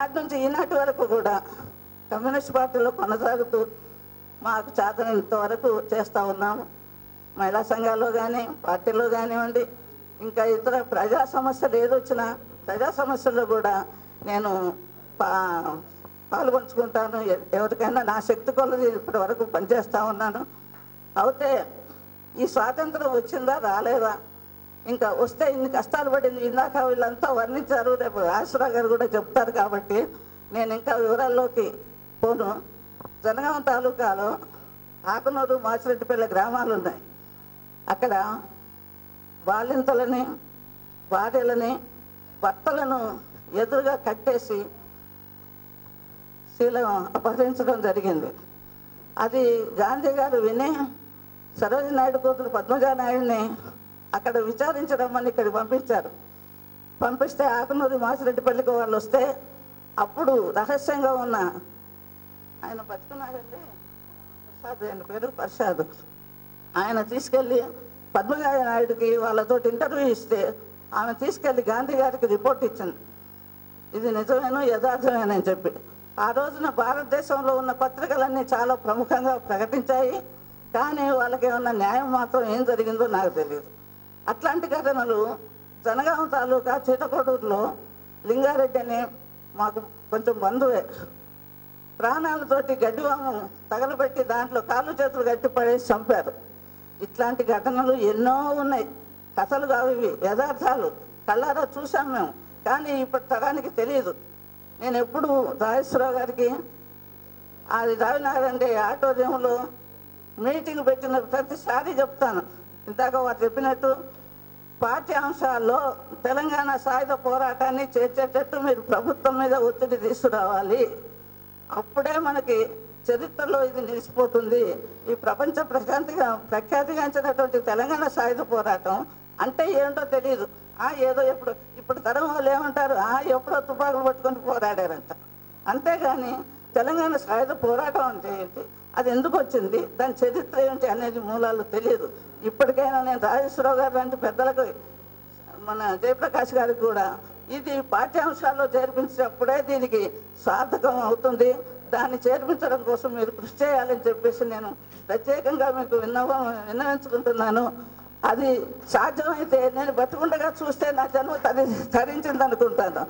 ఆనాటి నుంచి ఈనాటి వరకు కూడా కమ్యూనిస్ట్ పార్టీలో కొనసాగుతూ మాకు చేతనంత వరకు చేస్తూ ఉన్నాము. మహిళా సంఘాల్లో కానీ పార్టీలో కానివ్వండి, ఇంకా ఇతర ప్రజా సమస్యలు ఏదొచ్చినా ప్రజా సమస్యల్లో కూడా నేను పాల్పంచుకుంటాను. ఎవరికైనా నా శక్తి కొలది ఇప్పటి వరకు పనిచేస్తూ ఉన్నాను. అయితే ఈ స్వాతంత్రం వచ్చిందా రాలేదా, ఇంకా వస్తే ఇన్ని కష్టాలు పడింది ఇందాక వీళ్ళంతా వర్ణించారు, రేపు ఆశ్రా గారు కూడా చెప్తారు. కాబట్టి నేను ఇంకా వివరాల్లోకి పోను. జనగాం తాలూకాలో ఆకునూరు మాచిరెడ్డిపల్లి గ్రామాలు ఉన్నాయి. అక్కడ బాలింతలని భార్యలని భర్తలను ఎదురుగా కట్టేసి శీలం అపహరించడం జరిగింది. అది గాంధీ గారు విని సరోజినీ నాయుడు కూతురు పద్మజానాయుడిని అక్కడ విచారించడమని ఇక్కడికి పంపించారు. పంపిస్తే ఆకునూరి మాచిరెడ్డిపల్లికి వాళ్ళు వస్తే అప్పుడు రహస్యంగా ఉన్న ఆయన బతుకున్నాడండి, ప్రసాద్, ఆయన పేరు ప్రసాద్, ఆయన తీసుకెళ్ళి పద్మజానాయుడికి వాళ్ళతోటి ఇంటర్వ్యూ ఇస్తే ఆమె తీసుకెళ్ళి గాంధీ గారికి రిపోర్ట్ ఇచ్చింది, ఇది నిజమేనో యథార్థమేనని చెప్పి. ఆ రోజున భారతదేశంలో ఉన్న పత్రికలన్నీ చాలా ప్రముఖంగా ప్రకటించాయి. కానీ వాళ్ళకి ఏమన్నా న్యాయం మాత్రం ఏం జరిగిందో నాకు తెలియదు. అట్లాంటి ఘటనలు జనగాం తాలూకా చీటకోడూరులో లింగారెడ్డి అని మాకు కొంచెం బంధువే, ప్రాణాలతోటి గడ్డివాము తగలబెట్టి దాంట్లో కాళ్ళు చేతులు గట్టి పడేసి చంపారు. ఇట్లాంటి ఘటనలు ఎన్నో ఉన్నాయి. కథలు కావు ఇవి, యథార్థాలు కళ్ళారా చూసాం మేము. కానీ ఇప్పటి తరానికి తెలియదు. నేను ఎప్పుడు రాజేశ్వరరావు గారికి అది రావినారంటే ఆడిటోరియంలో మీటింగ్ పెట్టిన ప్రతిసారి చెప్తాను. ఇందాక వారు చెప్పినట్టు పాఠ్యాంశాల్లో తెలంగాణ సాయుధ పోరాటాన్ని చేర్చేటట్టు మీరు ప్రభుత్వం మీద ఒత్తిడి తీసుకురావాలి. అప్పుడే మనకి చరిత్రలో ఇది నిలిచిపోతుంది. ఈ ప్రపంచ ప్రఖ్యాతిగాంచినటువంటి తెలంగాణ సాయుధ పోరాటం అంటే ఏంటో తెలియదు. ఏదో ఇప్పుడు తరం వాళ్ళు ఏమంటారు, ఎప్పుడో తుపాకులు పట్టుకొని పోరాడారంట. అంతేగాని తెలంగాణ సాయుధ పోరాటం అంటే ఏంటి, అది ఎందుకు వచ్చింది, దాని చరిత్ర ఏంటి అనేది మూలాలు తెలియదు. ఇప్పటికైనా నేను రాజేశ్వరరావు గారు లాంటి పెద్దలకు, మన జయప్రకాష్ గారికి కూడా ఇది పాఠ్యాంశాల్లో చేర్పించినప్పుడే దీనికి సార్థకం అవుతుంది. దాన్ని చేర్పించడం కోసం మీరు కృషి చేయాలని చెప్పేసి నేను ప్రత్యేకంగా మీకు విన్నవించుకుంటున్నాను. అది సాధ్యమైతే నేను బతికుండగా చూస్తే నా జన్మ తరించింది అనుకుంటాను.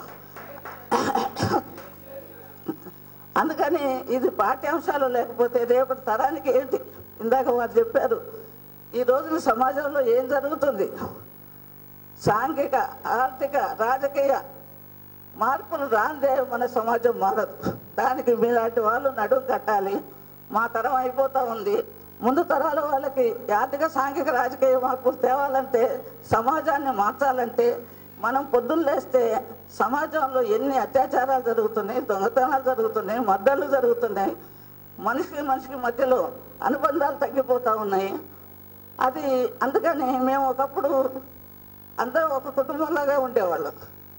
అందుకని ఇది పాఠ్యాంశాలు లేకపోతే రేపటి తరానికి ఏంటి? ఇందాక వారు చెప్పారు, ఈ రోజున సమాజంలో ఏం జరుగుతుంది, సాంఘిక ఆర్థిక రాజకీయ మార్పులు రాందే మన సమాజం మారదు. దానికి మీలాంటి వాళ్ళు నడుము కట్టాలి. మా తరం అయిపోతూ ఉంది. ముందు తరాల వాళ్ళకి ఆర్థిక సాంఘిక రాజకీయ మార్పులు తేవాలంటే, సమాజాన్ని మార్చాలంటే మనం పొద్దున్న లేస్తే సమాజంలో ఎన్ని అత్యాచారాలు జరుగుతున్నాయి, దొంగతనాలు జరుగుతున్నాయి, మర్డర్లు జరుగుతున్నాయి, మనిషికి మధ్యలో అనుబంధాలు తగ్గిపోతూ ఉన్నాయి. అది అందుకని మేము ఒకప్పుడు అందరూ ఒక కుటుంబంలాగా ఉండేవాళ్ళం.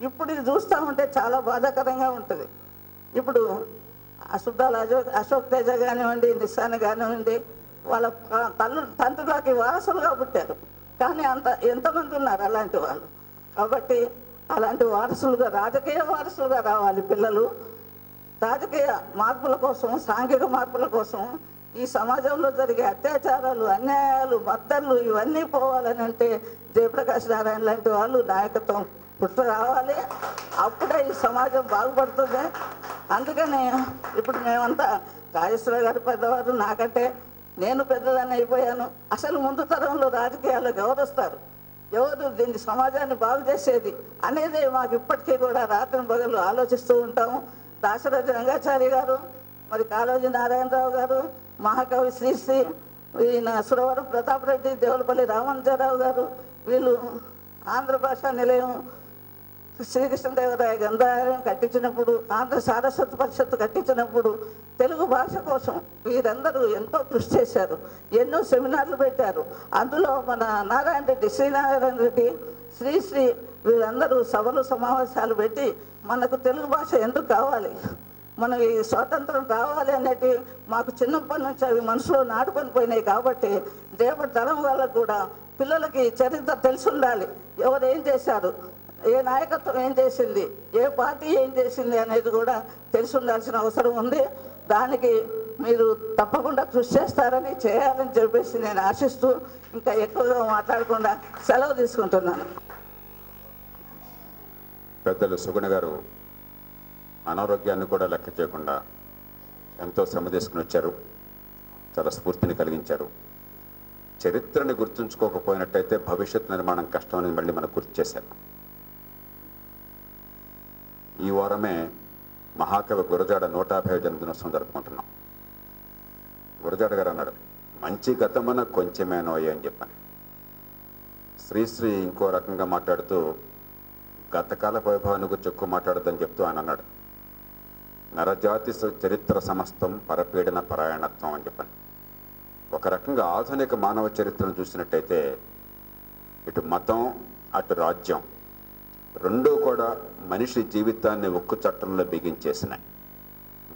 ఇప్పుడు ఇది చూస్తూ ఉంటే చాలా బాధాకరంగా ఉంటుంది. ఇప్పుడు సుద్దాల అశోక్ తేజ కానివ్వండి, నిస్సాని కానివ్వండి, వాళ్ళ తండ్రులకి వారసులుగా పుట్టారు. కానీ ఎంతమంది ఉన్నారు అలాంటి వాళ్ళు? కాబట్టి అలాంటి వారసులుగా, రాజకీయ వారసులుగా రావాలి పిల్లలు. రాజకీయ మార్పుల కోసం, సాంఘిక మార్పుల కోసం, ఈ సమాజంలో జరిగే అత్యాచారాలు, అన్యాయాలు, మద్దళ్ళు ఇవన్నీ పోవాలని అంటే జయప్రకాష్ నారాయణ లాంటి వాళ్ళు నాయకత్వం పుట్ట రావాలి. అప్పుడే ఈ సమాజం బాగుపడుతుంది. అందుకని ఇప్పుడు మేమంతా, రాజేశ్వరరావు గారు పెద్దవారు, నాకంటే నేను పెద్దదాన్ని అయిపోయాను. అసలు ముందు తరంలో రాజకీయాల్లోకి ఎవరు వస్తారు, ఎవరు దీన్ని సమాజాన్ని బాగు చేసేది అనేది మాకు ఇప్పటికీ కూడా రాత్రి పగలు ఆలోచిస్తూ ఉంటాము. దాశరథి రంగాచారి గారు, మరి కాళోజీ నారాయణరావు గారు, మహాకవి శ్రీశ్రీ, ఈయన సురవరం ప్రతాప్ రెడ్డి, దేవులపల్లి రామానుజరావు గారు, వీళ్ళు ఆంధ్ర భాషా నిలయం, శ్రీకృష్ణదేవరాయ గ్రంథాలయం కట్టించినప్పుడు, ఆంధ్ర సారస్వత పరిషత్తు కట్టించినప్పుడు తెలుగు భాష కోసం వీరందరూ ఎంతో కృషి చేశారు. ఎన్నో సెమినార్లు పెట్టారు. అందులో మన నారాయణ రెడ్డి, శ్రీనారాయణ రెడ్డి, శ్రీశ్రీ వీరందరూ సభలు సమావేశాలు పెట్టి మనకు తెలుగు భాష ఎందుకు కావాలి, మనకి స్వాతంత్రం రావాలి అనేటి మాకు చిన్నప్పటి నుంచి అవి మనసులో నాటుకొని పోయినాయి. కాబట్టి రేపటి తరం వాళ్ళకు కూడా పిల్లలకి చరిత్ర తెలిసి ఉండాలి. ఎవరు ఏం చేశారు, ఏ నాయకత్వం ఏం చేసింది, ఏ పార్టీ ఏం చేసింది అనేది కూడా తెలిసి ఉండాల్సిన అవసరం ఉంది. దానికి మీరు తప్పకుండా కృషి చేస్తారని, చేయాలని చెప్పేసి నేను ఆశిస్తూ ఇంకా ఎక్కువగా మాట్లాడకుండా సెలవు తీసుకుంటున్నాను. పెద్దలు సుగుణ గారు అనారోగ్యాన్ని కూడా లెక్క చేయకుండా ఎంతో శ్రమ తీసుకుని వచ్చారు, చాలా స్ఫూర్తిని కలిగించారు. చరిత్రని గుర్తుంచుకోకపోయినట్టయితే భవిష్యత్ నిర్మాణం కష్టం అనేది మళ్ళీ మనకు గుర్తు చేశారు. ఈ వారమే మహాకవి గురజాడ 150వ జన్మదినోత్సవం జరుపుకుంటున్నాం. గురజాడ గారు అన్నాడు, మంచి గతమున కొంచెమేనోయే అని చెప్పాను. శ్రీశ్రీ ఇంకో రకంగా మాట్లాడుతూ గతకాల వైభవాన్ని గురించి ఎక్కువ మాట్లాడద్దని చెప్తూ ఆయన అన్నాడు, నరజాతి చరిత్ర సమస్తం పరపీడన పరాయణత్వం అని చెప్పాను. ఒక రకంగా ఆధునిక మానవ చరిత్రను చూసినట్టయితే ఇటు మతం అటు రాజ్యం రెండూ కూడా మనిషి జీవితాన్ని ఉక్కు చట్టంలో బిగించేసినాయి.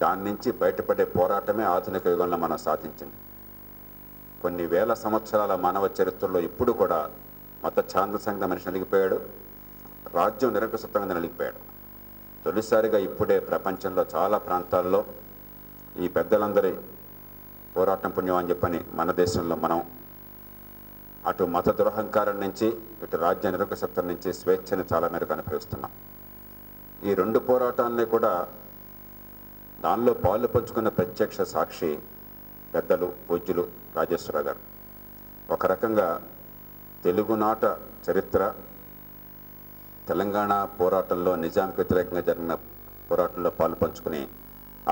దాని నుంచి బయటపడే పోరాటమే ఆధునిక యుగంలో మనం సాధించింది. కొన్ని వేల సంవత్సరాల మానవ చరిత్రలో ఇప్పుడు కూడా మత ఛాందసంగా మనిషి నలిగిపోయాడు, రాజ్యం నిరంకుశత్వంగా నలిగిపోయాడు. తొలిసారిగా ఇప్పుడే ప్రపంచంలో చాలా ప్రాంతాల్లో ఈ పెద్దలందరి పోరాటం పుణ్యం అని చెప్పని మన దేశంలో మనం అటు మత దురహంకారం నుంచి ఇటు రాజ్య నిరంకుశత్వం నుంచి స్వేచ్ఛని చాలా మేరకు అనుభవిస్తున్నాం. ఈ రెండు పోరాటాన్ని కూడా దానిలో పాలు పంచుకున్న ప్రత్యక్ష సాక్షి పెద్దలు పూజ్యులు రాజేశ్వరరావు గారు. ఒక రకంగా తెలుగునాట చరిత్ర, తెలంగాణ పోరాటంలో నిజాంకి వ్యతిరేకంగా జరిగిన పోరాటంలో పాలు పంచుకుని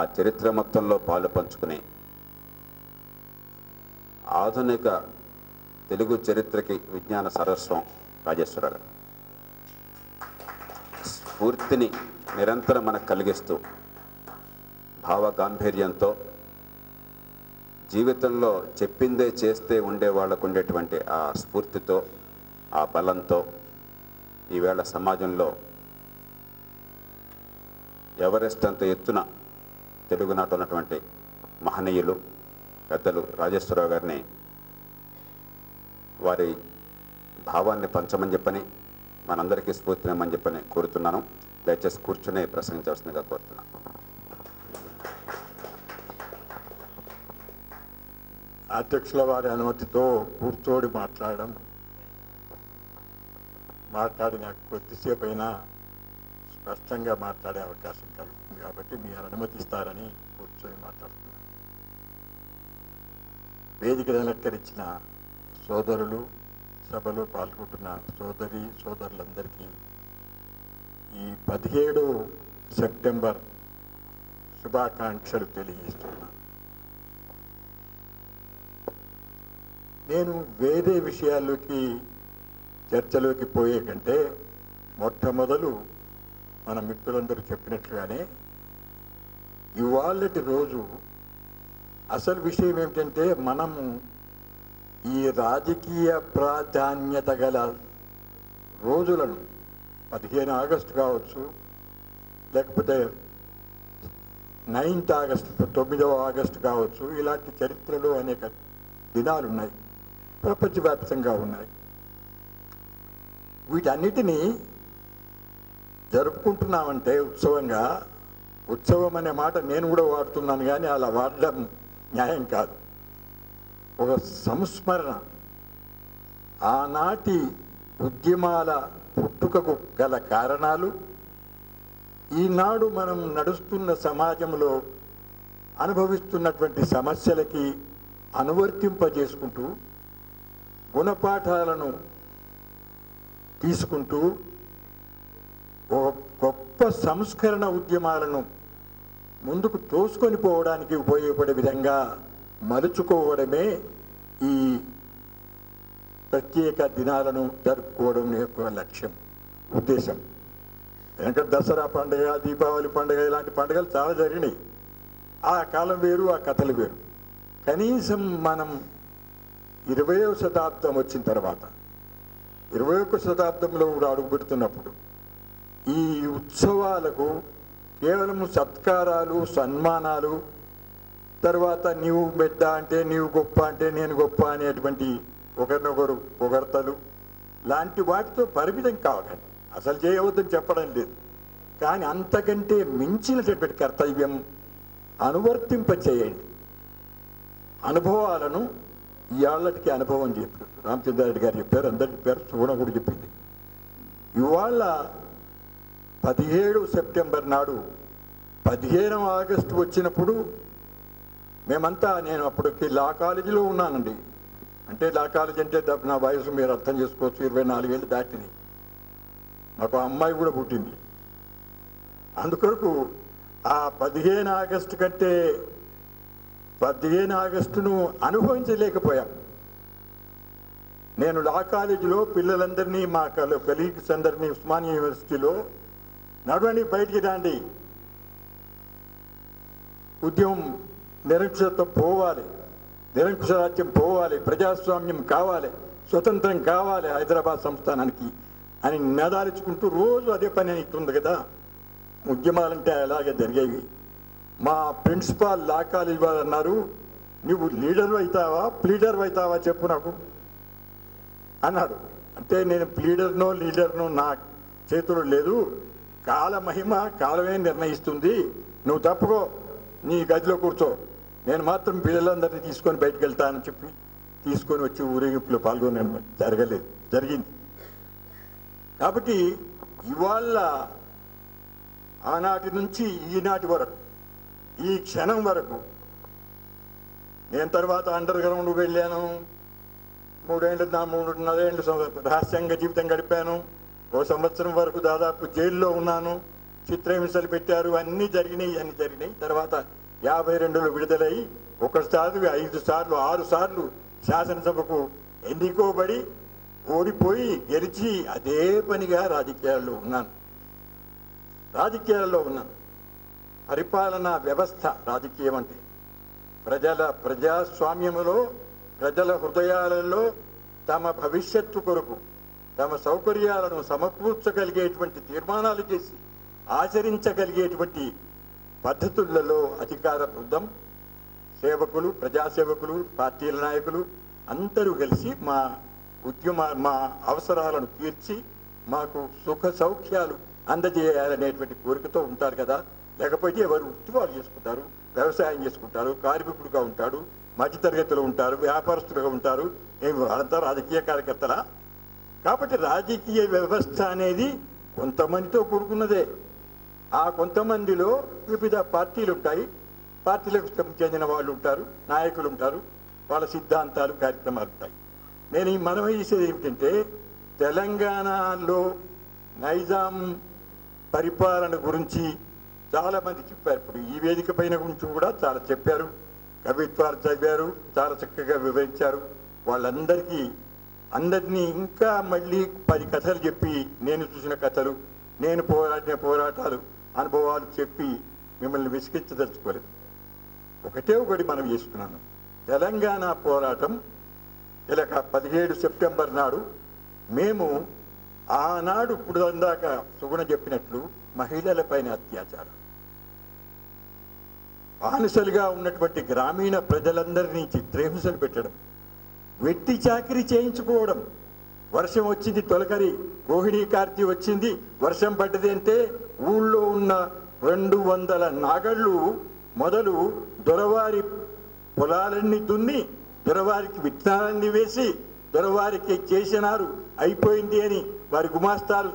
ఆ చరిత్ర మొత్తంలో పాలు పంచుకుని ఆధునిక తెలుగు చరిత్రకి విజ్ఞాన సరస్వం రాజేశ్వరరావు గారు. స్ఫూర్తిని నిరంతరం మనకు కలిగిస్తూ భావ గాంభీర్యంతో జీవితంలో చెప్పిందే చేస్తే ఉండే వాళ్ళకు ఉండేటువంటి ఆ స్ఫూర్తితో ఆ బలంతో ఈవేళ సమాజంలో ఎవరెస్ట్ అంత ఎత్తున తెలుగునాట ఉన్నటువంటి మహనీయులు పెద్దలు రాజేశ్వరరావు గారిని వారి భావాన్ని పంచమని చెప్పని మనందరికీ స్ఫూర్తినిమ్మని చెప్పని కోరుతున్నాను. దయచేసి కూర్చునే ప్రసంగించాల్సిందిగా కోరుతున్నాను. అధ్యక్షుల వారి అనుమతితో కూర్చోడి మాట్లాడిన కొద్దిసేపు అయినా స్పష్టంగా మాట్లాడే అవకాశం కలుగుతుంది కాబట్టి మీరు అనుమతిస్తారని కూర్చొని మాట్లాడుతున్నాను. వేదిక అలంకరించిన సోదరులు, సభలో పాల్గొంటున్న సోదరులందరికీ ఈ 17 సెప్టెంబర్ శుభాకాంక్షలు తెలియజేస్తున్నాను. నేను వేరే విషయాల్లోకి చర్చలోకి పోయే కంటే మొట్టమొదలు మన మిత్రులందరూ చెప్పినట్లుగానే ఇవాళటి రోజు అసలు విషయం ఏమిటంటే మనము ఈ రాజకీయ ప్రాధాన్యత గల రోజులను 15 ఆగస్టు కావచ్చు, లేకపోతే 9th ఆగస్టు 9వ ఆగస్టు కావచ్చు, ఇలాంటి చరిత్రలో అనేక దినాలు ఉన్నాయి, ప్రపంచవ్యాప్తంగా ఉన్నాయి. వీటన్నిటినీ జరుపుకుంటున్నామంటే ఉత్సవం అనే మాట నేను కూడా వాడుతున్నాను, కానీ అలా వాడడం న్యాయం కాదు. ఒక సంస్మరణ, ఆనాటి ఉద్యమాల పుట్టుకకు గల కారణాలు, ఈనాడు మనం నడుస్తున్న సమాజంలో అనుభవిస్తున్నటువంటి సమస్యలకి అనువర్తింపజేసుకుంటూ గుణపాఠాలను తీసుకుంటూ ఒక గొప్ప సంస్కరణ ఉద్యమాలను ముందుకు తోసుకొని పోవడానికి ఉపయోగపడే విధంగా మలుచుకోవడమే ఈ ప్రత్యేక దినాలను జరుపుకోవడం యొక్క లక్ష్యం, ఉద్దేశం. ఎందుకంటే దసరా పండుగ, దీపావళి పండుగ ఇలాంటి పండుగలు చాలా జరిగినాయి. ఆ కాలం వేరు, ఆ కథలు వేరు. కనీసం మనం 20వ శతాబ్దం వచ్చిన తర్వాత 21వ శతాబ్దంలో కూడా అడుగుపెడుతున్నప్పుడు ఈ ఉత్సవాలకు కేవలం సత్కారాలు, సన్మానాలు, తర్వాత నీవు పెద్ద అంటే నీవు గొప్ప అంటే నేను గొప్ప అనేటువంటి ఒకరినొకరు పొగడ్తలు లాంటి వాటితో పరిమితం కావకండి. అసలు చేయవద్దని చెప్పడం లేదు, కానీ అంతకంటే మించినటువంటి కర్తవ్యం అనువర్తింప చేయండి. అనుభవాలను ఇవాళకి అనుభవం చెప్పారు. రామచంద్రారెడ్డి గారు చెప్పారు, అందరు చెప్పారు, సుగుణ కూడా చెప్పింది. ఇవాళ 17 సెప్టెంబర్ నాడు 15 ఆగస్టు వచ్చినప్పుడు మేమంతా, నేను అప్పటికి లా కాలేజీలో ఉన్నానండి. అంటే లా కాలేజీ అంటే నా వయసు మీరు అర్థం చేసుకోవచ్చు, 24 ఏళ్ళు దాటింది. నాకు అమ్మాయి కూడా పుట్టింది. అందుకొరకు ఆ 15 ఆగస్టు కంటే 15 ఆగస్టును అనుభవించలేకపోయాం. నేను లా కాలేజీలో పిల్లలందరినీ, మా కలీగ్స్ అందరినీ ఉస్మానియా యూనివర్సిటీలో నడవండి, బయటికి రండి, ఉద్యమం నిరంకుశత్వం పోవాలి, నిరంకుశ రాజ్యం పోవాలి, ప్రజాస్వామ్యం కావాలి, స్వతంత్రం కావాలి హైదరాబాద్ సంస్థానానికి అని నినాదాలుచుకుంటూ రోజు అదే పని అవుతుంది కదా. ఉద్యమాలంటే అలాగే జరిగేవి. మా ప్రిన్సిపాల్ లా కాలేజీ వారు అన్నారు, నువ్వు లీడర్ అవుతావా ప్లీడర్ అవుతావా చెప్పు నాకు అన్నాడు. అంటే నేను ప్లీడర్నో లీడర్నో నా చేతులు లేదు, కాల మహిమ కాలమే నిర్ణయిస్తుంది, నువ్వు తప్పుకో, నీ గదిలో కూర్చో, నేను మాత్రం పిల్లలందరినీ తీసుకొని బయటకు వెళ్తానని చెప్పి తీసుకొని వచ్చి ఊరేగింపులో పాల్గొనే జరిగింది. కాబట్టి ఇవాళ ఆనాటి నుంచి ఈనాటి వరకు, ఈ క్షణం వరకు, నేను తర్వాత అండర్ గ్రౌండ్ వెళ్ళాను, 3.5 ఏళ్ళు రహస్యంగా జీవితం గడిపాను, 1 సంవత్సరం వరకు దాదాపు జైల్లో ఉన్నాను, చిత్రహింసలు పెట్టారు, అన్నీ జరిగినాయి. తర్వాత 52లో విడుదలై 1 సార్లు 5 సార్లు 6 సార్లు శాసనసభకు ఎన్నికోబడి ఓడిపోయి గెలిచి అదే పనిగా రాజకీయాల్లో ఉన్నాను. పరిపాలనా వ్యవస్థ రాజకీయం అంటే ప్రజాస్వామ్యములో ప్రజల హృదయాలలో తమ భవిష్యత్తు కొరకు తమ సౌకర్యాలను సమకూర్చగలిగేటువంటి తీర్మానాలు చేసి ఆచరించగలిగేటువంటి పద్ధతులలో అధికార బృందం, సేవకులు, ప్రజాసేవకులు, పార్టీల నాయకులు అందరూ కలిసి మా అవసరాలను తీర్చి మాకు సుఖ సౌఖ్యాలు అందజేయాలనేటువంటి కోరికతో ఉంటారు కదా. లేకపోతే ఎవరు ఉద్యోగాలు చేసుకుంటారు, వ్యవసాయం చేసుకుంటారు, కార్మికుడుగా ఉంటాడు, మధ్యతరగతిలో ఉంటారు, వ్యాపారస్తులుగా ఉంటారు, వాళ్ళంతా రాజకీయ కార్యకర్తలా? కాబట్టి రాజకీయ వ్యవస్థ అనేది కొంతమందితో కూడుకున్నదే. ఆ కొంతమందిలో వివిధ పార్టీలు ఉంటాయి, పార్టీలకు చెందిన వాళ్ళు ఉంటారు, నాయకులు ఉంటారు, వాళ్ళ సిద్ధాంతాలు, కార్యక్రమాలు ఉంటాయి. నేను మనం చేసేది ఏమిటంటే, తెలంగాణలో నైజాం పరిపాలన గురించి చాలామంది చెప్పారు. ఇప్పుడు ఈ వేదిక పైన గురించి కూడా చాలా చెప్పారు, కవిత్వాలు చదివారు, చాలా చక్కగా వివరించారు. అందరినీ ఇంకా మళ్ళీ 10 కథలు చెప్పి, నేను చూసిన కథలు, నేను పోరాడిన పోరాటాలు, అనుభవాలు చెప్పి మిమ్మల్ని విసిగించదలుచుకోలేదు. ఒకటి మనం చేసుకున్నాను. తెలంగాణ పోరాటం ఇలా 17 సెప్టెంబర్ నాడు మేము ఆనాడు ఇప్పుడు అందాక సుగుణ చెప్పినట్లు మహిళలపైన అత్యాచారం, బానిసలుగా ఉన్నటువంటి గ్రామీణ ప్రజలందరినీ చిత్రహింసలు పెట్టడం, వెట్టి చాకిరీ చేయించుకోవడం. వర్షం వచ్చింది, తొలకరి రోహిణీ కార్తీ వచ్చింది, వర్షం పడ్డది అంటే ఊళ్ళో ఉన్న 200 నాగళ్ళు మొదలు దొరవారి పొలాలన్నీ దున్ని, దొరవారికి విత్తనాలన్నీ వేసి, దొరవారికి చేసినారు అయిపోయింది అని వారి గుమాస్తాలు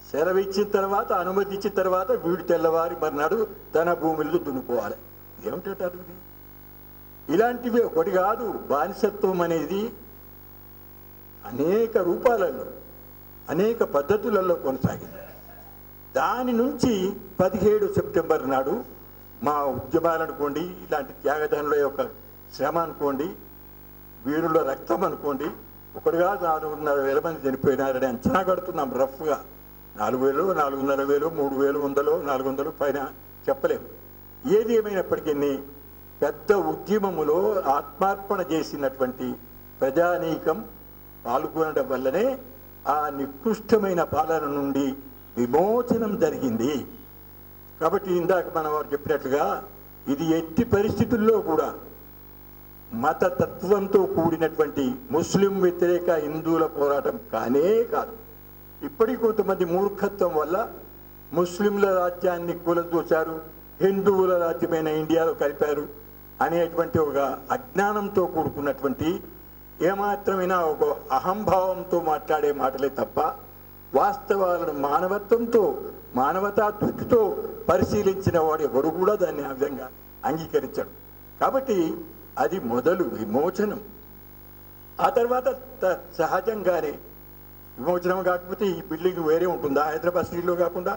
సెలవిచ్చిన తర్వాత, అనుమతి ఇచ్చిన తర్వాత వీడు తెల్లవారి మర్నాడు తన భూముల్లో దున్నుకోవాలి. ఏమిటంటారు ఇది? ఇలాంటివి ఒకటి కాదు. బానిసత్వం అనేది అనేక రూపాలలో, అనేక పద్ధతులలో కొనసాగింది. దాని నుంచి 17 సెప్టెంబర్ నాడు మా ఉద్యమాలు అనుకోండి, ఇలాంటి త్యాగదనుల యొక్క శ్రమ అనుకోండి, వీరుల రక్తం అనుకోండి, ఒకటిగా 4,500 మంది చనిపోయినారని అంచనా కడుతున్నాం రఫ్గా. 4,000, 4,500, 3,100, 400 పైన చెప్పలేము. ఏది ఏమైనప్పటికీ పెద్ద ఉద్యమములో ఆత్మార్పణ చేసినటువంటి ప్రజానీకం పాల్గొనడం వల్లనే ఆ నికృష్టమైన పాలన నుండి విమోచనం జరిగింది. కాబట్టి ఇందాక మన వారు చెప్పినట్లుగా ఇది ఎట్టి పరిస్థితుల్లో కూడా మతతత్వంతో కూడినటువంటి ముస్లిం వ్యతిరేక హిందువుల పోరాటం కానే కాదు. ఇప్పటికీ కొంతమంది మూర్ఖత్వం వల్ల ముస్లింల రాజ్యాన్ని కూలదోశారు, హిందువుల రాజ్యమైన ఇండియాలో కలిపారు అనేటువంటి ఒక అజ్ఞానంతో కూడుకున్నటువంటి ఏమాత్రమైనా ఒక అహంభావంతో మాట్లాడే మాటలే తప్ప వాస్తవాలను మానవత్వంతో మానవతా దృష్టితో పరిశీలించిన వాడు ఎవరు కూడా దాన్ని ఆ విధంగా అంగీకరించడు. కాబట్టి అది మొదలు విమోచనం. ఆ తర్వాత సహజంగానే విమోచనం కాకపోతే ఈ బిల్డింగ్ వేరే ఉంటుందా? హైదరాబాద్ సిటీలో కాకుండా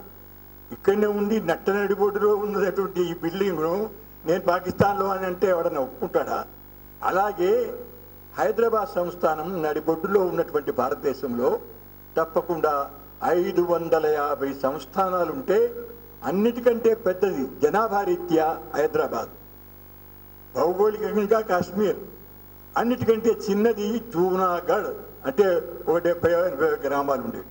ఇక్కడనే ఉండి నట్టనడిబొడ్డులో ఉన్నటువంటి ఈ బిల్డింగ్ను నేను పాకిస్తాన్లో అని అంటే ఎవడన్నా ఒప్పుకుంటాడా? అలాగే హైదరాబాద్ సంస్థానం నడిబొడ్డులో ఉన్నటువంటి భారతదేశంలో తప్పకుండా 550 సంస్థానాలుంటే అన్నిటికంటే పెద్దది జనాభా రీత్యా హైదరాబాద్, భౌగోళికంగా కాశ్మీర్, అన్నిటికంటే చిన్నది జూనాగఢ్, అంటే ఒక 70-80 గ్రామాలు ఉండేవి.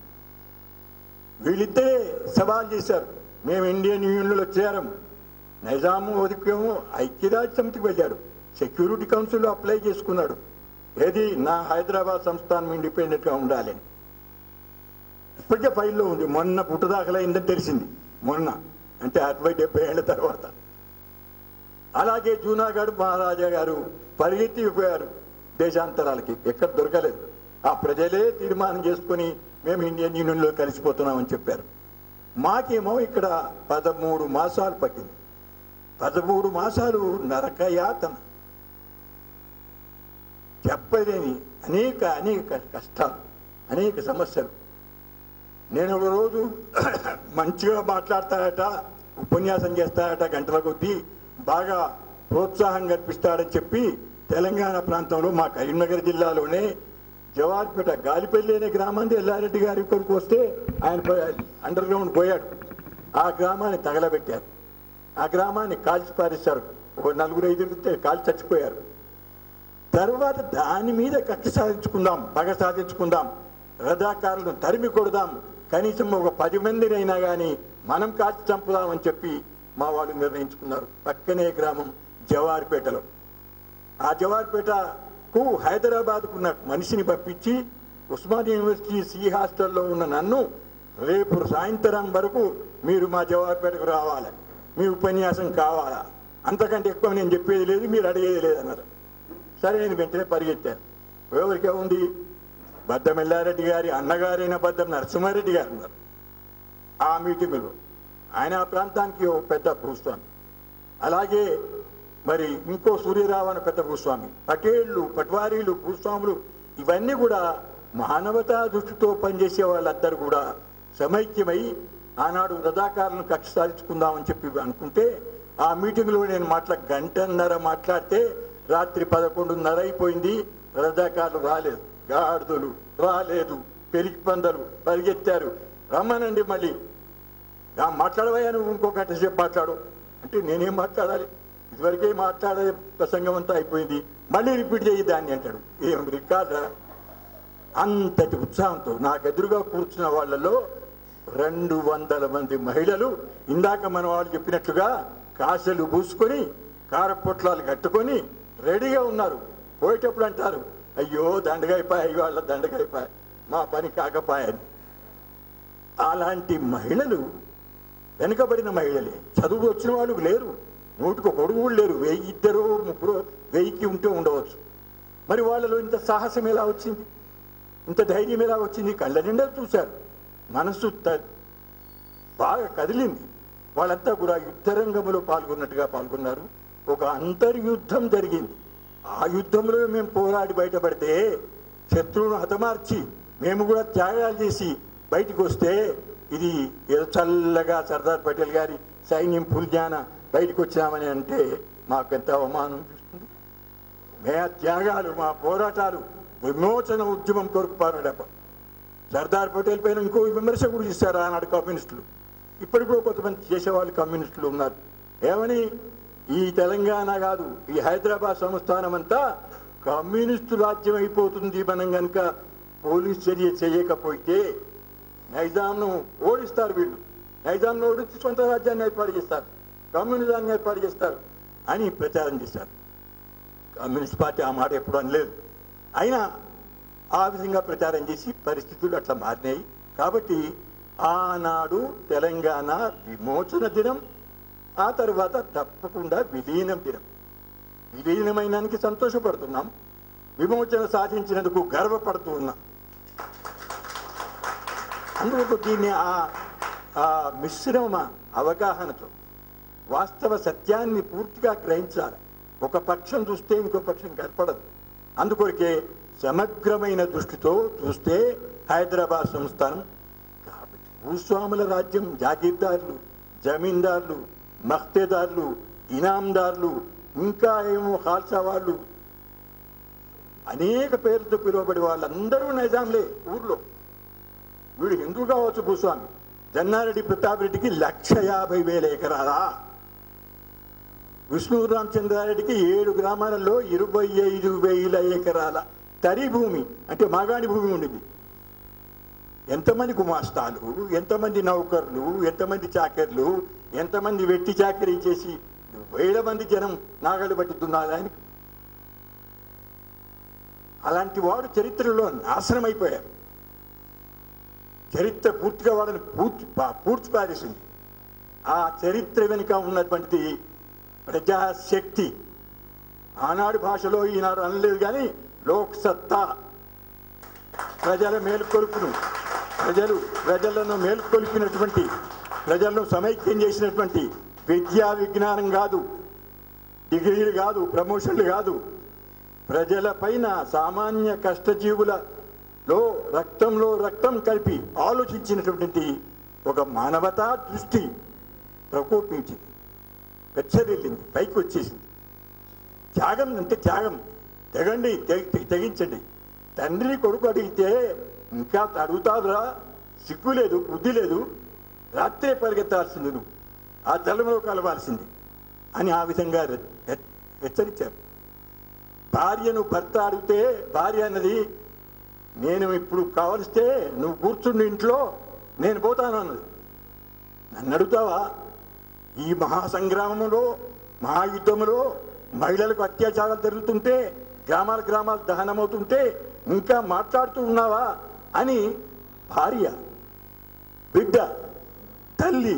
వీళ్ళిద్దరే సవాల్ చేశారు, మేము ఇండియన్ యూనియన్లో చేరము. నైజాము ఒదికేమో ఐక్యరాజ్య సమితికి వెళ్ళాడు, సెక్యూరిటీ కౌన్సిల్లో అప్లై చేసుకున్నాడు, ఏది నా హైదరాబాద్ సంస్థానం ఇండిపెండెంట్గా ఉండాలని. ఇప్పటికే ఫైల్లో ఉంది, మొన్న పుట్టుదాఖలైందని తెలిసింది, మొన్న అంటే 60-70 ఏళ్ల తర్వాత. అలాగే జూనాగఢ్ మహారాజా గారు పరిగెత్తిపోయారు దేశాంతరాలకి, ఎక్కడ దొరకలేదు. ఆ ప్రజలే తీర్మానం చేసుకొని మేము ఇండియన్ యూనియన్లో కలిసిపోతున్నామని చెప్పారు. మాకేమో ఇక్కడ 13 మాసాలు పట్టింది. 13 మాసాలు నరకయాతన, చెప్పలేని అనేక కష్టాలు, అనేక సమస్యలు. నేను ఒక రోజు మంచిగా మాట్లాడతాడట, ఉపన్యాసం చేస్తాడట, గంటల కొద్దీ బాగా ప్రోత్సాహం కల్పిస్తాడని చెప్పి తెలంగాణ ప్రాంతంలో మా కరీంనగర్ జిల్లాలోనే జవార్పేట గాలిపల్లి అనే గ్రామాన్ని ఎల్లారెడ్డి గారి కొరకు వస్తే ఆయన అండర్ గ్రౌండ్ పోయాడు. ఆ గ్రామాన్ని తగలబెట్టారు, ఆ గ్రామాన్ని కాల్చి పారేశారు, ఒక 4-5 కాల్చి చచ్చిపోయారు. తర్వాత దాని మీద కక్ష సాధించుకుందాం, పగ సాధించుకుందాం, రజాకారులను తరిమి కొడదాం, కనీసం ఒక 10 మందినైనా కానీ మనం కాల్చి చంపుదామని చెప్పి మా వాళ్ళు నిర్ణయించుకున్నారు. పక్కనే గ్రామం జవార్పేటలో. ఆ జవార్పేటకు హైదరాబాద్కు ఉన్న మనిషిని పంపించి ఉస్మానియా యూనివర్సిటీ సి హాస్టల్లో ఉన్న నన్ను రేపు సాయంత్రం వరకు మీరు మా జవార్పేటకు రావాలి, మీ ఉపన్యాసం కావాలా, అంతకంటే ఎక్కువ నేను చెప్పేది లేదు, మీరు అడిగేది లేదన్నారు. సరే, నేను వెంటనే పరిగెత్తాను. ఎవరికే ఉంది, బద్దం ఎల్లారెడ్డి గారి అన్నగారైన బద్దం నరసింహారెడ్డి గారు ఉన్నారు ఆ మీటింగులో. ఆయన ఆ ప్రాంతానికి ఒక పెద్ద భూస్వామి. అలాగే మరి ఇంకో సూర్యరావు అనే పెద్ద భూస్వామి, పటేళ్ళు, పట్వారీలు, భూస్వాములు, ఇవన్నీ కూడా మానవతా దృష్టితో పనిచేసే వాళ్ళందరూ కూడా సమైక్యమై ఆనాడు రజాకారులను కక్ష సాధించుకుందామని చెప్పి అనుకుంటే, ఆ మీటింగ్లో నేను గంటన్నర మాట్లాడితే రాత్రి 11:30 అయిపోయింది. రజాకారులు రాలేదు, గాడిదలు రాలేదు, పెరిగి పందలు పరిగెత్తారు. రమ్మనండి, మళ్ళీ మాట్లాడవయ్యా, నువ్వు ఇంకో గంట సేపు మాట్లాడు అంటే నేనేం మాట్లాడాలి, ఇదివరకే మాట్లాడే ప్రసంగం అంతా అయిపోయింది, మళ్ళీ రిపీట్ చేయి దాన్ని అంటాడు. ఏం రికార్డా? అంతటి ఉత్సాహంతో నాకు ఎదురుగా కూర్చున్న వాళ్ళలో 200 మంది మహిళలు ఇందాక మన వాళ్ళు చెప్పినట్లుగా కాశలు పూసుకొని కారపొట్లాలు కట్టుకొని రెడీగా ఉన్నారు. పోయేటప్పుడు అంటారు, అయ్యో దండగైపోయాయి, వాళ్ళ దండగైపోయాయి, మా పని కాకపాయని. అలాంటి మహిళలు వెనుకబడిన మహిళలే, చదువు వచ్చిన వాళ్ళు లేరు, 100కు 1 లేరు, 2, 3, 1000కి ఉంటే ఉండవచ్చు. మరి వాళ్ళలో ఇంత సాహసం ఎలా వచ్చింది, ఇంత ధైర్యం ఎలా వచ్చింది? కళ్ళ నిండా చూశారు, మనసు బాగా కదిలింది. వాళ్ళంతా కూడా యుద్ధరంగంలో పాల్గొన్నట్టుగా పాల్గొన్నారు. ఒక అంతర్యుద్ధం జరిగింది. ఆ యుద్ధంలో మేము పోరాడి బయటపడితే, శత్రువును హతమార్చి మేము కూడా త్యాగాలు చేసి బయటికి వస్తే, ఇది ఏదో చల్లగా సర్దార్ పటేల్ గారి సైన్యం పుల్జాన బయటకు వచ్చామని అంటే మాకెంత అవమానం అనిపిస్తుంది. మే త్యాగాలు, మా పోరాటాలు విమోచన ఉద్యమం కొరకు పోరాడప. సర్దార్ పటేల్ పైన ఇంకో విమర్శ కూడా చేశారు ఆనాడు కమ్యూనిస్టులు. ఇప్పటికి కూడా కొంతమంది చేసేవాళ్ళు కమ్యూనిస్టులు ఉన్నారు. ఏమని, ఈ తెలంగాణ కాదు, ఈ హైదరాబాద్ సంస్థానం అంతా కమ్యూనిస్టు రాజ్యం అయిపోతుంది మనం కనుక పోలీస్ చర్య చేయకపోతే. నైజాంను ఓడిస్తారు వీళ్ళు, నైజాంను ఓడించి సొంత రాజ్యాన్ని ఏర్పాటు చేస్తారు, కమ్యూనిజాన్ని ఏర్పాటు చేస్తారు అని ప్రచారం చేశారు. కమ్యూనిస్ట్ పార్టీ ఆ మాట ఎప్పుడు అనలేదు. అయినా ఆ విధంగా ప్రచారం చేసి పరిస్థితులు అట్లా మారినాయి. కాబట్టి ఆనాడు తెలంగాణ విమోచన దినం, ఆ తర్వాత తప్పకుండా విలీనం దినం. విలీనమైనానికి సంతోషపడుతున్నాం, విమోచన సాధించినందుకు గర్వపడుతూ ఉన్నాం. అందుకు దీన్ని ఆ మిశ్రమ అవగాహనతో వాస్తవ సత్యాన్ని పూర్తిగా గ్రహించాలి. ఒక పక్షం చూస్తే ఇంకో పక్షం కనపడదు. అందుకొరకే సమగ్రమైన దృష్టితో చూస్తే హైదరాబాద్ సంస్థానం కాబట్టి భూస్వాముల రాజ్యం, జాగీర్దారులు, జమీందారులు, మఖ్తేదారులు, ఇనాందారులు, ఇంకా ఏమో ఖాల్సా వాళ్ళు, అనేక పేర్లతో పిలువబడి వాళ్ళందరూ నైజాంలే. ఊర్లో వీడు హిందూ కావచ్చు భూస్వామి. జన్నారెడ్డి ప్రతాప్ రెడ్డికి 150,000 ఎకరాలా, విష్ణు రామచంద్రారెడ్డికి 7 గ్రామాలలో 25,000 ఎకరాల తరి భూమి, అంటే మాగాణి భూమి ఉండింది. ఎంతమంది గుమాస్తాలు, ఎంతమంది నౌకర్లు, ఎంతమంది చాకర్లు, ఎంతమంది వెట్టి చాకరీ చేసి 1000 మంది జనం నాగలు పట్టి దున్నారు ఆయనకు. అలాంటి వాడు చరిత్రలో నాశనం అయిపోయారు. చరిత్ర పూర్తిగా వాళ్ళని పూడ్చి పారేసింది. ఆ చరిత్ర వెనుక ఉన్నటువంటి ప్రజాశక్తి, ఆనాడు భాషలో ఈనాడు అనలేదు కానీ లోక్ సత్తా, ప్రజల మేలుకొలుపును, ప్రజలను మేలుకొలిపినటువంటి, ప్రజలను సమైక్యం చేసినటువంటి విద్యా విజ్ఞానం కాదు, డిగ్రీలు కాదు, ప్రమోషన్లు కాదు, ప్రజల పైన సామాన్య కష్టజీవులలో రక్తంలో రక్తం కలిపి ఆలోచించినటువంటి ఒక మానవతా దృష్టి ప్రకోపించింది, పెచ్చరిల్లింది, పైకి వచ్చేసింది. త్యాగం అంటే త్యాగం, తెగండి, తెగించండి. తండ్రి కొడుకు అడిగితే ఇంకా అడుగుతావురా, సిగ్గు లేదు, బుద్ధి లేదు, రాత్రే పరిగెత్తాల్సింది, నువ్వు ఆ జలంలో కలవాల్సింది అని ఆ విధంగా హెచ్చరించారు. భార్యను భర్త అడిగితే భార్య అన్నది, నేను ఇప్పుడు కావలిస్తే నువ్వు కూర్చుండి ఇంట్లో, నేను పోతాను అన్నది. నన్ను అడుగుతావా? ఈ మహాసంగ్రామంలో, మహాయుద్ధంలో మహిళలకు అత్యాచారాలు జరుగుతుంటే, గ్రామాలు దహనమవుతుంటే ఇంకా మాట్లాడుతూ ఉన్నావా అని భార్య, బిడ్డ, తల్లి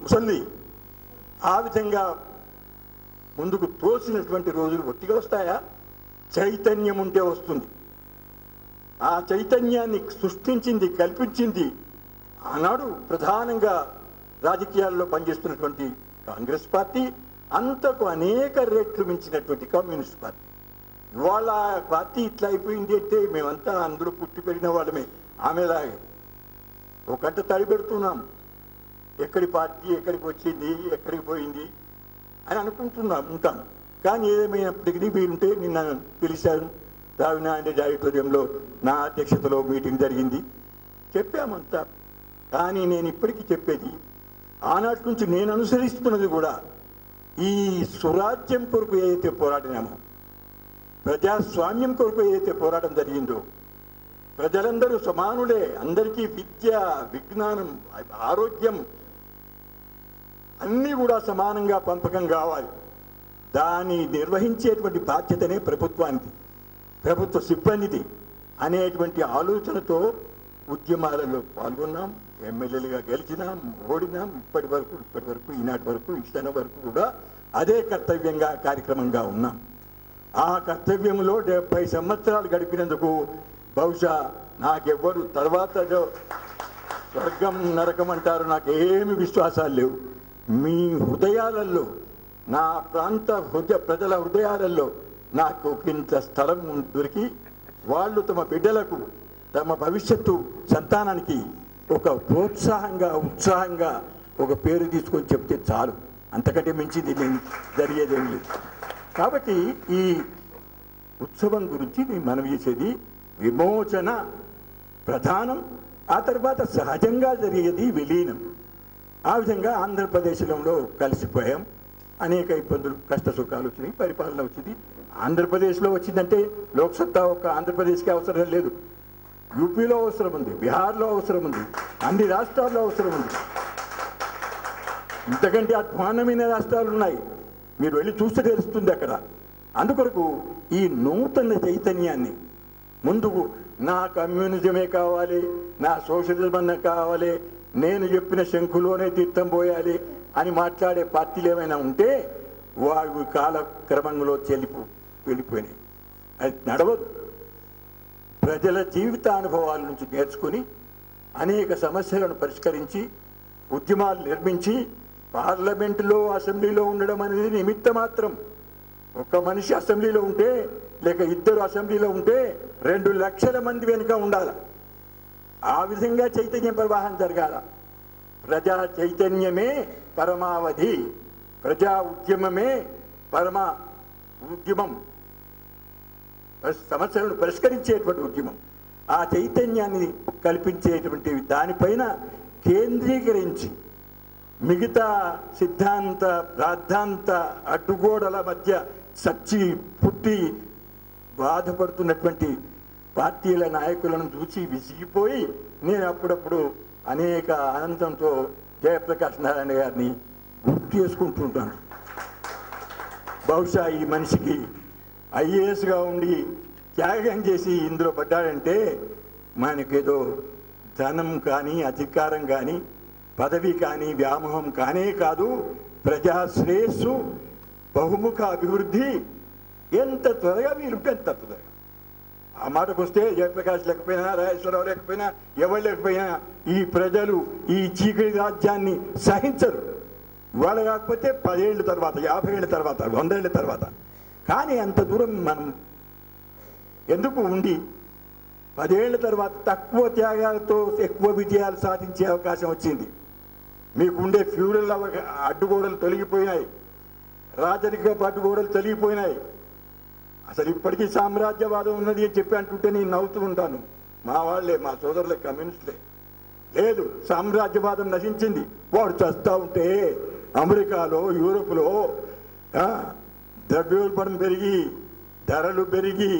ముసల్లి ఆ విధంగా ముందుకు తోసినటువంటి రోజులు ఒట్టిగా వస్తాయా? చైతన్యం ఉంటే వస్తుంది. ఆ చైతన్యాన్ని సృష్టించింది, కల్పించింది ఆనాడు ప్రధానంగా రాజకీయాల్లో పనిచేస్తున్నటువంటి కాంగ్రెస్ పార్టీ, అంతకు అనేక రెట్లు మించినటువంటి కమ్యూనిస్ట్ పార్టీ. ఇవాళ ఆ పార్టీ ఇట్లా అయిపోయింది అంటే మేమంతా అందులో పుట్టి పెరిగిన వాళ్ళమే. ఆమెలాగే ఒకంట తడి పెడుతున్నాం, ఎక్కడి పార్టీ ఎక్కడికి వచ్చింది, ఎక్కడికి పోయింది అని ఉంటాం. కానీ ఏమైనప్పటికీ మీరుంటే నిన్న పిలిచాను, రావినారాయణ ఆడిటోరియంలో నా అధ్యక్షతలో మీటింగ్ జరిగింది, చెప్పామంతా. కానీ నేను ఇప్పటికీ చెప్పేది, ఆనాటి నుంచి నేను అనుసరిస్తున్నది కూడా ఈ స్వరాజ్యం కొరకు ఏదైతే పోరాడినామో, ప్రజాస్వామ్యం కొరకు ఏదైతే పోరాటం జరిగిందో, ప్రజలందరూ సమానులే, అందరికీ విద్య, విజ్ఞానం, ఆరోగ్యం అన్నీ కూడా సమానంగా పంపకం కావాలి, దాన్ని నిర్వహించేటువంటి బాధ్యతనే ప్రభుత్వానికి, ప్రభుత్వ సిబ్బందిది అనేటువంటి ఆలోచనతో ఉద్యమాలలో పాల్గొన్నాం, ఎమ్మెల్యేలుగా గెలిచినాం, ఓడినాం. ఇప్పటి వరకు ఈనాటి వరకు ఈ క్షణం వరకు కూడా అదే కర్తవ్యంగా కార్యక్రమంగా ఉన్నాం. ఆ కర్తవ్యంలో 70 సంవత్సరాలు గడిపినందుకు బహుశా నాకెవ్వరు తర్వాత స్వర్గం నరకం అంటారు, నాకేమి విశ్వాసాలు లేవు. మీ హృదయాలలో, నా ప్రాంత ప్రజల హృదయాలలో నాకు ఇంత స్థలం దొరికి వాళ్ళు తమ బిడ్డలకు, తమ భవిష్యత్తు సంతానానికి ఒక ప్రోత్సాహంగా, ఉత్సాహంగా ఒక పేరు తీసుకొని చెప్తే చాలు, అంతకంటే మించింది జరిగేదేం లేదు. కాబట్టి ఈ ఉత్సవం గురించి నేను మనవి చేసేది, విమోచన ప్రధానం, ఆ తర్వాత సహజంగా జరిగేది విలీనం. ఆ విధంగా ఆంధ్రప్రదేశ్లో కలిసిపోయాం. అనేక ఇబ్బందులు, కష్ట సుఖాలు వచ్చినాయి, పరిపాలన వచ్చింది. ఆంధ్రప్రదేశ్లో వచ్చిందంటే లోక్సత్తా ఒక్క ఆంధ్రప్రదేశ్కి అవసరం లేదు, యూపీలో అవసరం ఉంది, బీహార్లో అవసరం ఉంది, అన్ని రాష్ట్రాల్లో అవసరం ఉంది. ఇంతకంటే అధ్వానమైన రాష్ట్రాలు ఉన్నాయి, మీరు వెళ్ళి చూస్తే తెలుస్తుంది అక్కడ. అందుకొరకు ఈ నూతన చైతన్యాన్ని ముందుకు నా కమ్యూనిజమే కావాలి, నా సోషలిజం కావాలి, నేను చెప్పిన శంఖులోనే తీర్థం పోయాలి అని మాట్లాడే పార్టీలు ఏమైనా ఉంటే వాడు కాలక్రమంలో వెళ్ళిపోయినాయి. అది నడవదు. ప్రజల జీవితానుభవాల నుంచి నేర్చుకుని అనేక సమస్యలను పరిష్కరించి ఉద్యమాలు నిర్మించి పార్లమెంటులో అసెంబ్లీలో ఉండడం అనేది నిమిత్త మాత్రం. ఒక మనిషి అసెంబ్లీలో ఉంటే లేక ఇద్దరు అసెంబ్లీలో ఉంటే 2 లక్షల మంది వెనుక ఉండాలి. ఆ విధంగా చైతన్య ప్రవాహం జరగాల. ప్రజా చైతన్యమే పరమావధి, ప్రజా ఉద్యమమే పరమ ఉద్యమం, సమస్యలను పరిష్కరించేటువంటి ఉద్యమం. ఆ చైతన్యాన్ని కల్పించేటువంటి దానిపైన కేంద్రీకరించి మిగతా సిద్ధాంత రాద్ధాంత అడ్డుగోడల మధ్య సచ్చి పుట్టి బాధపడుతున్నటువంటి పార్టీల నాయకులను చూసి విసిగిపోయి నేను అప్పుడప్పుడు అనేక ఆనందంతో జయప్రకాష్ నారాయణ గారిని గుర్తు చేసుకుంటుంటాను. బహుశా ఈ మనిషికి ఐఏఎస్గా ఉండి త్యాగం చేసి ఇందులో పడ్డాడంటే మనకేదో ధనం కానీ అధికారం కానీ పదవి కానీ వ్యామోహం కానే కాదు, ప్రజా శ్రేయస్సు బహుముఖ అభివృద్ధి ఎంత త్వరగా వీలుంటే అంత త్వరగా. ఆ మాటకు వస్తే జయప్రకాష్ లేకపోయినా, రాజేశ్వరరావు లేకపోయినా, ఎవరు లేకపోయినా ఈ ప్రజలు ఈ చీకటి రాజ్యాన్ని సహించరు. ఇవాళ కాకపోతే 10 ఏళ్ళ తర్వాత, 50 ఏళ్ళ తర్వాత, 100 ఏళ్ళ తర్వాత. కానీ అంత దూరం మనం ఎందుకు ఉండి 10 ఏళ్ళ తర్వాత తక్కువ త్యాగాలతో ఎక్కువ విజయాలు సాధించే అవకాశం వచ్చింది. మీకు ఉండే ఫ్యూరల్ అడ్డుగోడలు తొలగిపోయినాయి, రాజరిక అడ్డుగోడలు తొలగిపోయినాయి. అసలు ఇప్పటికీ సామ్రాజ్యవాదం ఉన్నది అని చెప్పి అంటుంటే నేను నవ్వుతూ ఉంటాను. మా వాళ్ళే, మా సోదరులే, కమ్యూనిస్టులే. లేదు, సామ్రాజ్యవాదం నశించింది. వాడు చస్తా ఉంటే అమెరికాలో, యూరోప్లో ద్రవ్యోల్బణం పెరిగి, ధరలు పెరిగి,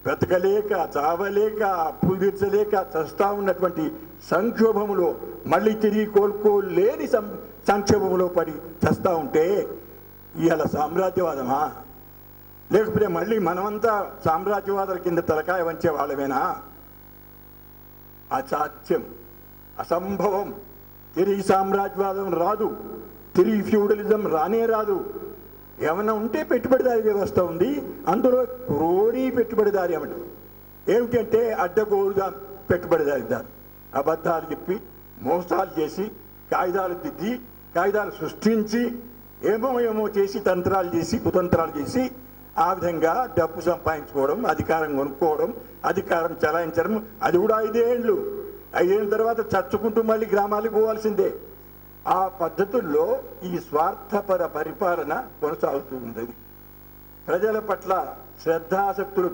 బ్రతకలేక, చావలేక, అప్పులు తీర్చలేక చస్తా ఉన్నటువంటి సంక్షోభములో మళ్ళీ తిరిగి కోలుకోలేని సంక్షోభంలో పడి చస్తా ఉంటే ఇవాళ సామ్రాజ్యవాదమా? లేకపోతే మళ్ళీ మనమంతా సామ్రాజ్యవాదుల కింద తలకాయ వంచే వాళ్ళమేనా? అసాధ్యం, అసంభవం. తిరిగి సామ్రాజ్యవాదం రాదు, తిరిగి ఫ్యూడలిజం రానే రాదు. ఏమన్నా ఉంటే పెట్టుబడిదారి వ్యవస్థ ఉంది, అందులో క్రోడీ పెట్టుబడిదారి ఏమిటంటే అడ్డగోలుగా పెట్టుబడిదారి దారు, అబద్ధాలు చెప్పి మోసాలు చేసి కాగితాలు దిద్ది కాగితాలు సృష్టించి ఏమో చేసి తంత్రాలు చేసి కుతంత్రాలు చేసి ఆ విధంగా డబ్బు సంపాదించుకోవడం, అధికారం కొనుక్కోవడం, అధికారం చలాయించడం. అది కూడా 5 ఏళ్ళు. 5 ఏళ్ళ తర్వాత చచ్చుకుంటూ మళ్ళీ గ్రామాలకు పోవాల్సిందే. ఆ పద్ధతుల్లో ఈ స్వార్థపర పరిపాలన కొనసాగుతూ ఉంది. ప్రజల పట్ల శ్రద్ధాసక్తులు